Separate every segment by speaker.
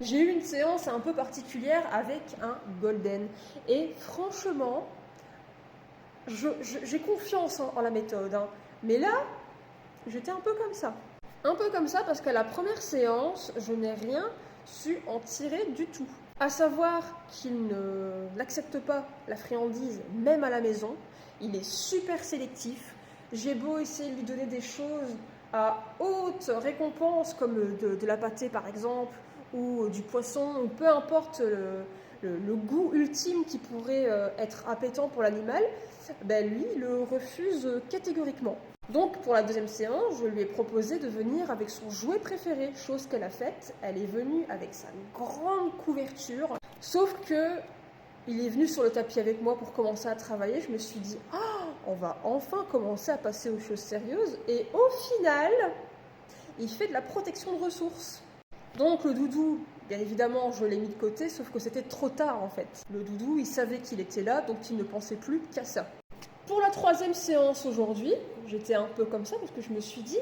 Speaker 1: J'ai eu une séance un peu particulière avec un golden. Et franchement, j'ai confiance en la méthode, hein. Mais là, j'étais un peu comme ça. Un peu comme ça parce qu'à la première séance, je n'ai rien su en tirer du tout. À savoir qu'il n'accepte pas la friandise, même à la maison. Il est super sélectif. J'ai beau essayer de lui donner des choses à haute récompense, comme de la pâtée par exemple, ou du poisson, ou peu importe le goût ultime qui pourrait être appétant pour l'animal, ben lui, il le refuse catégoriquement. Donc pour la deuxième séance, je lui ai proposé de venir avec son jouet préféré, chose qu'elle a faite. Elle est venue avec sa grande couverture, sauf que il est venu sur le tapis avec moi pour commencer à travailler. Je me suis dit, ah, on va enfin commencer à passer aux choses sérieuses. Et au final, il fait de la protection de ressources. Donc le doudou, bien évidemment, je l'ai mis de côté, sauf que c'était trop tard en fait. Le doudou, il savait qu'il était là, donc il ne pensait plus qu'à ça. Pour la troisième séance aujourd'hui, j'étais un peu comme ça parce que je me suis dit,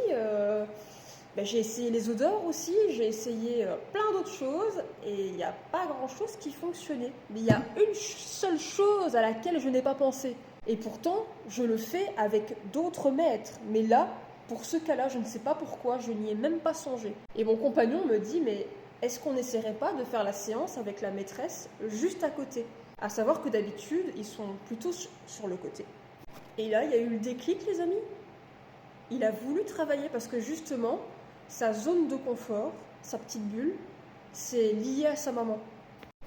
Speaker 1: j'ai essayé les odeurs aussi, j'ai essayé plein d'autres choses et il n'y a pas grand-chose qui fonctionnait. Mais il y a une seule chose à laquelle je n'ai pas pensé. Et pourtant, je le fais avec d'autres maîtres. Mais là, pour ce cas-là, je ne sais pas pourquoi, je n'y ai même pas songé. Et mon compagnon me dit, mais est-ce qu'on n'essaierait pas de faire la séance avec la maîtresse juste à côté? À savoir que d'habitude, ils sont plutôt sur le côté. Et là, il y a eu le déclic, les amis. Il a voulu travailler parce que justement, sa zone de confort, sa petite bulle, c'est lié à sa maman.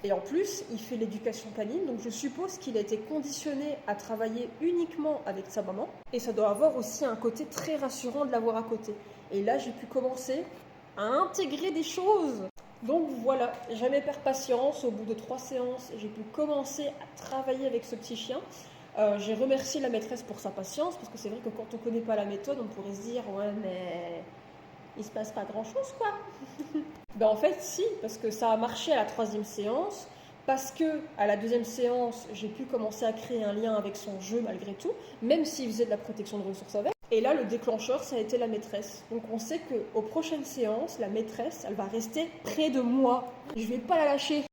Speaker 1: Et en plus, il fait l'éducation canine, donc je suppose qu'il a été conditionné à travailler uniquement avec sa maman. Et ça doit avoir aussi un côté très rassurant de l'avoir à côté. Et là, j'ai pu commencer à intégrer des choses. Donc voilà, jamais perdre patience. Au bout de 3 séances, j'ai pu commencer à travailler avec ce petit chien. J'ai remercié la maîtresse pour sa patience, parce que c'est vrai que quand on ne connaît pas la méthode, on pourrait se dire « ouais, mais il se passe pas grand-chose, quoi ». Ben en fait, si, parce que ça a marché à la 3e séance, parce que à la 2e séance, j'ai pu commencer à créer un lien avec son jeu malgré tout, même s'il faisait de la protection de ressources avec. Et là, le déclencheur, ça a été la maîtresse. Donc on sait qu'aux prochaines séances, la maîtresse, elle va rester près de moi. Je vais pas la lâcher.